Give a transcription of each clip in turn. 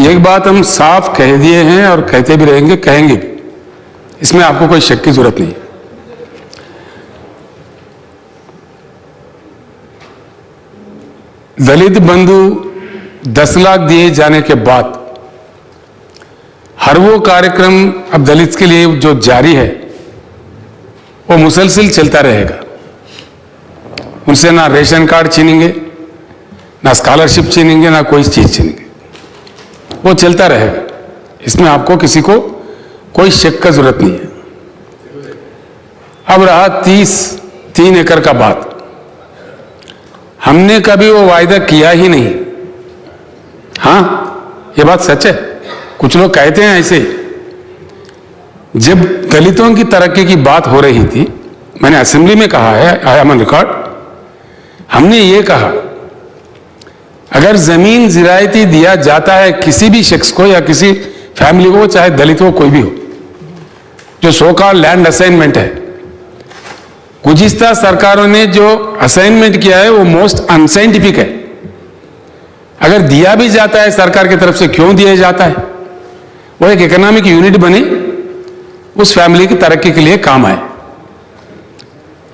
एक बात हम साफ कह दिए हैं और कहते भी रहेंगे, कहेंगे भी, इसमें आपको कोई शक की जरूरत नहीं है। दलित बंधु 10 लाख दिए जाने के बाद हर वो कार्यक्रम अब दलित के लिए जो जारी है वो मुसलसल चलता रहेगा। उनसे ना रेशन कार्ड छीनेंगे, ना स्कॉलरशिप छीनेंगे, ना कोई चीज छीनेंगे, वो चलता रहेगा। इसमें आपको किसी को कोई शक का जरूरत नहीं है। अब रहा 3 एकड़ का बात, हमने कभी वो वायदा किया ही नहीं। हाँ, ये बात सच है। कुछ लोग कहते हैं ऐसे। जब दलितों की तरक्की की बात हो रही थी, मैंने असेंबली में कहा है, आई एम ऑन रिकॉर्ड, हमने ये कहा अगर जमीन जिरायती दिया जाता है किसी भी शख्स को या किसी फैमिली को, चाहे दलित हो कोई भी हो, जो सो कॉल्ड लैंड असाइनमेंट है, गुज़िश्ता सरकारों ने जो असाइनमेंट किया है वो मोस्ट अनसाइंटिफिक है। अगर दिया भी जाता है सरकार की तरफ से, क्यों दिया जाता है? वो एक इकोनॉमिक यूनिट बने, उस फैमिली की तरक्की के लिए काम आए।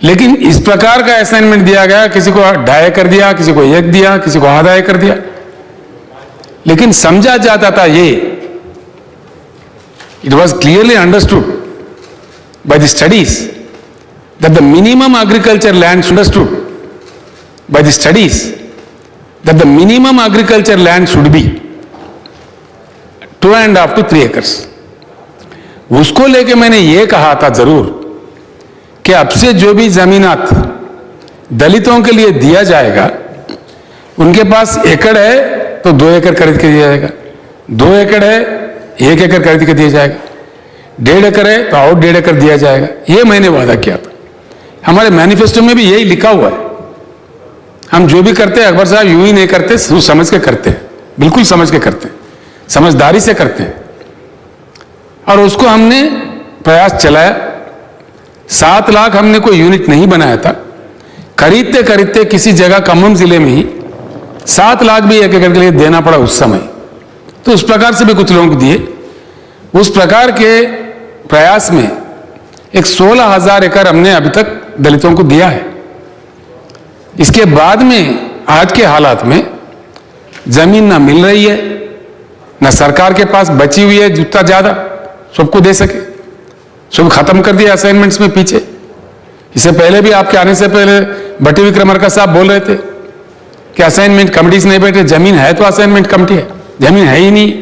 लेकिन इस प्रकार का असाइनमेंट दिया गया, किसी को 2.5 एकड़ दिया, किसी को 1 दिया, किसी को आधा एकड़ दिया। लेकिन समझा जाता था ये, it was clearly understood by the studies that the minimum agriculture land understood by the studies that the minimum agriculture land should be 2.5 to 3 acres। उसको लेके मैंने ये कहा था जरूर कि अब से जो भी जमीनात दलितों के लिए दिया जाएगा, उनके पास एकड़ है तो 2 एकड़ खरीद के दिया जाएगा, 2 एकड़ है 1 एकड़ खरीद के दिया जाएगा, 1.5 एकड़ है तो और 1.5 एकड़ दिया जाएगा। ये मैंने वादा किया था। हमारे मैनिफेस्टो में भी यही लिखा हुआ है। हम जो भी करते हैं अकबर साहब यूं ही नहीं करते, सोच समझ के करते हैं, बिल्कुल समझ के करते हैं, समझदारी से करते हैं। और उसको हमने प्रयास चलाया। 7 लाख हमने कोई यूनिट नहीं बनाया था, खरीदते खरीदते किसी जगह खम्भम जिले में ही 7 लाख भी 1 एकड़ के लिए देना पड़ा उस समय। तो उस प्रकार से भी कुछ लोगों को दिए। उस प्रकार के प्रयास में एक 16,000 एकड़ हमने अभी तक दलितों को दिया है। इसके बाद में आज के हालात में जमीन ना मिल रही है, ना सरकार के पास बची हुई है जितना ज्यादा सबको दे सके। सब खत्म कर दिया असाइनमेंट्स में पीछे। इससे पहले भी आपके आने से पहले भट्टी विक्रमार्का साहब बोल रहे थे कि असाइनमेंट कमिटीज नहीं बैठे। जमीन है तो असाइनमेंट कमिटी है, जमीन है ही नहीं।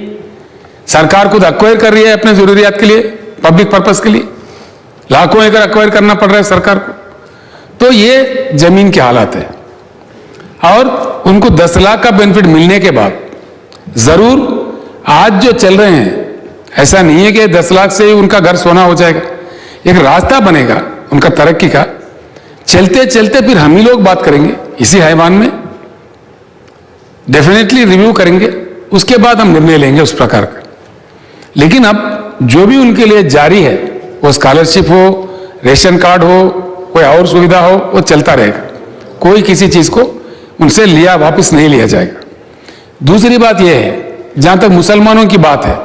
सरकार खुद अक्वायर कर रही है अपने जरूरियात के लिए, पब्लिक पर्पज के लिए। लाखों एकड़ अक्वायर करना पड़ रहा है सरकार को। तो ये जमीन के हालात है। और उनको 10 लाख का बेनिफिट मिलने के बाद जरूर आज जो चल रहे हैं, ऐसा नहीं है कि 10 लाख से ही उनका घर सोना हो जाएगा। एक रास्ता बनेगा उनका तरक्की का। चलते चलते फिर हम ही लोग बात करेंगे इसी हैवान में, डेफिनेटली रिव्यू करेंगे, उसके बाद हम निर्णय लेंगे उस प्रकार का। लेकिन अब जो भी उनके लिए जारी है, वो स्कॉलरशिप हो, रेशन कार्ड हो, कोई और सुविधा हो, वो चलता रहेगा। कोई किसी चीज को उनसे लिया वापस नहीं लिया जाएगा। दूसरी बात यह है, जहां तक मुसलमानों की बात है,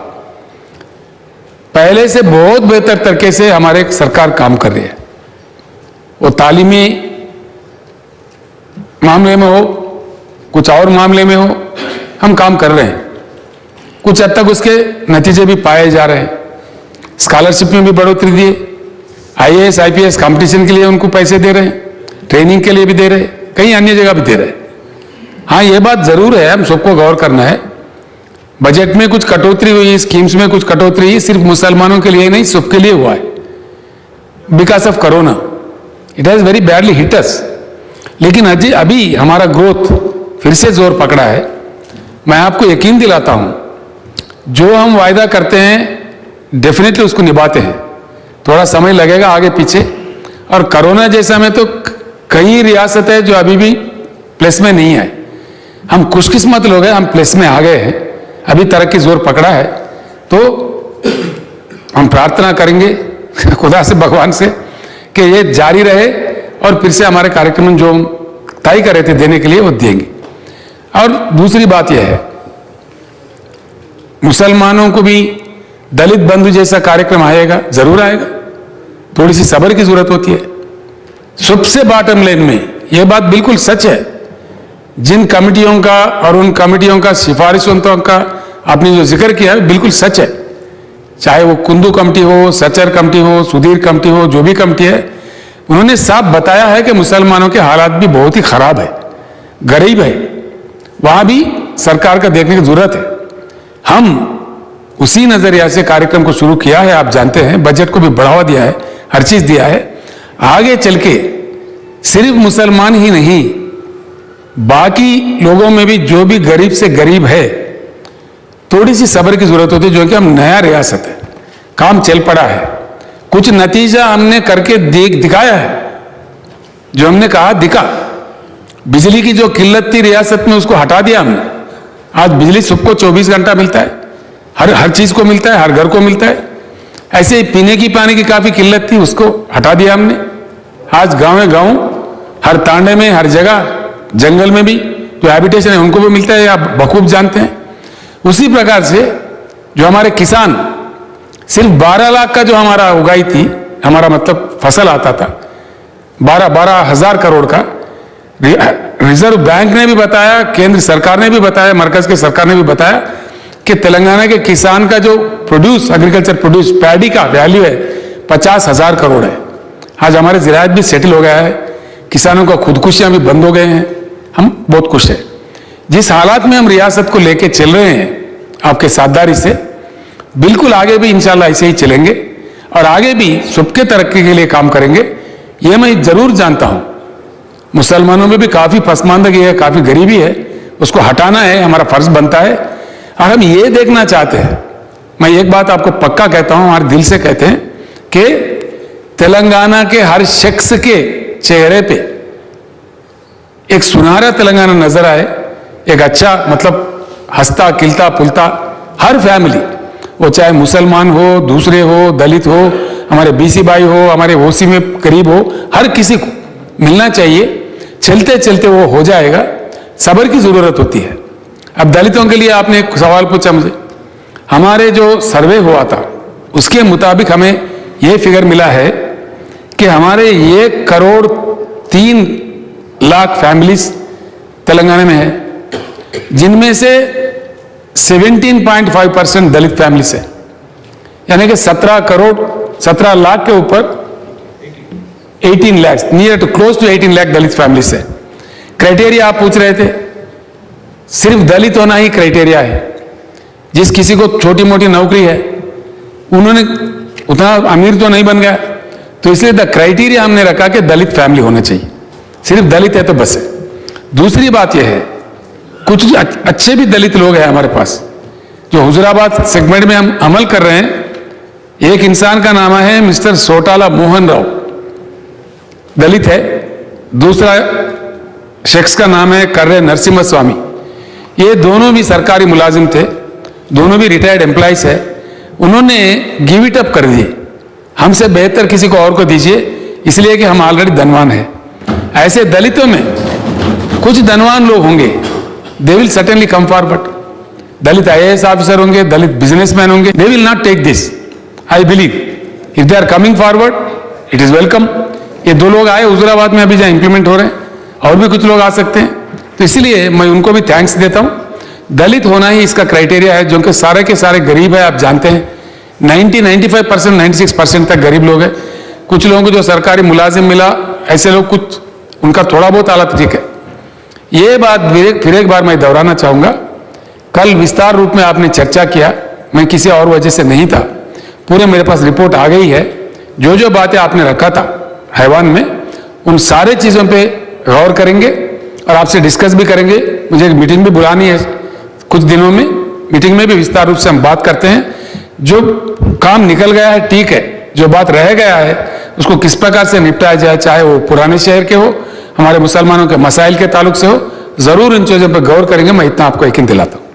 पहले से बहुत बेहतर तरीके से हमारे सरकार काम कर रही है। वो तालीमी मामले में हो, कुछ और मामले में हो, हम काम कर रहे हैं। कुछ हद तक उसके नतीजे भी पाए जा रहे हैं। स्कॉलरशिप में भी बढ़ोतरी दी, IAS IPS कंपटीशन के लिए उनको पैसे दे रहे हैं, ट्रेनिंग के लिए भी दे रहे हैं, कई अन्य जगह भी दे रहे हैं। हाँ, ये बात जरूर है, हम सबको गौर करना है। बजट में कुछ कटौती हुई, स्कीम्स में कुछ कटौती हुई, सिर्फ मुसलमानों के लिए नहीं सबके लिए हुआ है। Because of corona it has very badly hit us. लेकिन अभी हमारा ग्रोथ फिर से जोर पकड़ा है। मैं आपको यकीन दिलाता हूं, जो हम वायदा करते हैं डेफिनेटली उसको निभाते हैं। थोड़ा समय लगेगा आगे पीछे। और कोरोना जैसा में तो कई रियासत है जो अभी भी प्लेस में नहीं आए। हम खुशकिस्मत लोग हैं, हम प्लेस में आ गए हैं, अभी तरक्की जोर पकड़ा है। तो हम प्रार्थना करेंगे खुदा से, भगवान से, कि ये जारी रहे और फिर से हमारे कार्यक्रम जो तय कर रहे थे देने के लिए वो देंगे। और दूसरी बात यह है, मुसलमानों को भी दलित बंधु जैसा कार्यक्रम आएगा, जरूर आएगा। थोड़ी सी सब्र की जरूरत होती है। सबसे बॉटम लाइन में यह बात बिल्कुल सच है, जिन कमेटियों का और उन कमेटियों का सिफारिशों का आपने जो जिक्र किया है बिल्कुल सच है। चाहे वो कुंदू कमेटी हो, सचर कमेटी हो, सुधीर कमेटी हो, जो भी कमेटी है, उन्होंने साफ बताया है कि मुसलमानों के हालात भी बहुत ही खराब है, गरीब है। वहां भी सरकार का देखने की जरूरत है। हम उसी नजरिया से कार्यक्रम को शुरू किया है। आप जानते हैं बजट को भी बढ़ावा दिया है, हर चीज दिया है। आगे चल के सिर्फ मुसलमान ही नहीं, बाकी लोगों में भी जो भी गरीब से गरीब है, थोड़ी सी सब्र की जरूरत होती है। जो कि हम नया रियासत है, काम चल पड़ा है, कुछ नतीजा हमने करके दिखाया है। जो हमने कहा दिखा। बिजली की जो किल्लत थी रियासत में, उसको हटा दिया हमने। आज बिजली सबको 24 घंटा मिलता है, हर चीज को मिलता है, हर घर को मिलता है। ऐसे ही पीने की पानी की काफी किल्लत थी, उसको हटा दिया हमने। आज गांव हर तांडे में, हर जगह, जंगल में भी जो हैबिटेशन है उनको भी मिलता है, आप बखूब जानते हैं। उसी प्रकार से जो हमारे किसान, सिर्फ 12 लाख का जो हमारा उगाई थी, हमारा मतलब फसल आता था 12 हजार करोड़ का, रिजर्व बैंक ने भी बताया, केंद्र सरकार ने भी बताया, मरकज की सरकार ने भी बताया कि तेलंगाना के किसान का जो प्रोड्यूस, एग्रीकल्चर प्रोड्यूस, पैडी का वैल्यू है 50,000 करोड़ है। आज हमारे ज़राअत भी सेटल हो गया है, किसानों का खुदकुशियां भी बंद हो गए हैं। हम बहुत खुश हैं। जिस हालात में हम रियासत को लेके चल रहे हैं आपके साझेदारी से, बिल्कुल आगे भी इंशाल्लाह ऐसे ही चलेंगे और आगे भी सबके तरक्की के लिए काम करेंगे। ये मैं जरूर जानता हूं मुसलमानों में भी काफी पसमानदगी है, काफी गरीबी है, उसको हटाना है, हमारा फर्ज बनता है। और हम ये देखना चाहते हैं, मैं एक बात आपको पक्का कहता हूं, हमारे दिल से कहते हैं कि तेलंगाना के हर शख्स के चेहरे पे एक सुनहरा तेलंगाना नजर आए, एक अच्छा मतलब हंसता खिलता फुलता हर फैमिली, वो चाहे मुसलमान हो, दूसरे हो, दलित हो, हमारे बीसी भाई हो, हमारे ओसी में करीब हो, हर किसी को मिलना चाहिए। चलते चलते वो हो जाएगा। सब्र की जरूरत होती है। अब दलितों के लिए आपने एक सवाल पूछा मुझे, हमारे जो सर्वे हुआ था उसके मुताबिक हमें यह फिगर मिला है कि हमारे 1,03,00,000 फैमिलीज तेलंगाना में है, जिनमें से 17.5% दलित फैमिलीज है। यानी कि 17 लाख के ऊपर 18 lakh, near to close to 18 lakh दलित फैमिलीज है। क्राइटेरिया आप पूछ रहे थे, सिर्फ दलित होना ही क्राइटेरिया है। जिस किसी को छोटी मोटी नौकरी है, उन्होंने उतना अमीर तो नहीं बन गया, तो इसलिए द क्राइटेरिया हमने रखा कि दलित फैमिली होना चाहिए। सिर्फ दलित है तो बस है। दूसरी बात यह है, कुछ अच्छे भी दलित लोग हैं हमारे पास, जो हुजराबाद सेगमेंट में हम अमल कर रहे हैं। एक इंसान का नाम है मिस्टर सोटाला मोहन राव, दलित है। दूसरा शख्स का नाम है कर्रे नरसिम्हा स्वामी। ये दोनों भी सरकारी मुलाजिम थे, दोनों भी रिटायर्ड एम्प्लॉइज है। उन्होंने गिव इट अप कर दिए, हमसे बेहतर किसी को और को दीजिए, इसलिए कि हम ऑलरेडी धनवान हैं। ऐसे दलितों में कुछ धनवान लोग होंगे, they will certainly come forward. दलित IAS ऑफिसर होंगे, दलित बिजनेसमैन होंगे, they will not take this. I believe if they are coming forward, it is welcome. ये 2 लोग आए हुजराबाद में, अभी जहां इंप्लीमेंट हो रहे हैं, और भी कुछ लोग आ सकते हैं, तो इसलिए मैं उनको भी थैंक्स देता हूं। दलित होना ही इसका क्राइटेरिया है, जो कि सारे के सारे गरीब है। आप जानते हैं 95%, 96% तक गरीब लोग हैं। कुछ लोगों को जो सरकारी मुलाजिम मिला, ऐसे लोग कुछ, उनका थोड़ा बहुत हालत ठीक है। ये बात फिर एक बार मैं दोहराना चाहूंगा। कल विस्तार रूप में आपने चर्चा किया, मैं किसी और वजह से नहीं था, पूरे मेरे पास रिपोर्ट आ गई है। जो जो बातें आपने रखा था हैवान में, उन सारे चीज़ों पे गौर करेंगे और आपसे डिस्कस भी करेंगे। मुझे एक मीटिंग भी बुलानी है कुछ दिनों में, मीटिंग में भी विस्तार रूप से हम बात करते हैं। जो काम निकल गया है ठीक है, जो बात रह गया है उसको किस प्रकार से निपटाया जाए, चाहे वो पुराने शहर के हो, हमारे मुसलमानों के मसाइल के ताल्लुक से हो, जरूर इन चीज़ों पर गौर करेंगे। मैं इतना आपको यकीन दिलाता हूँ।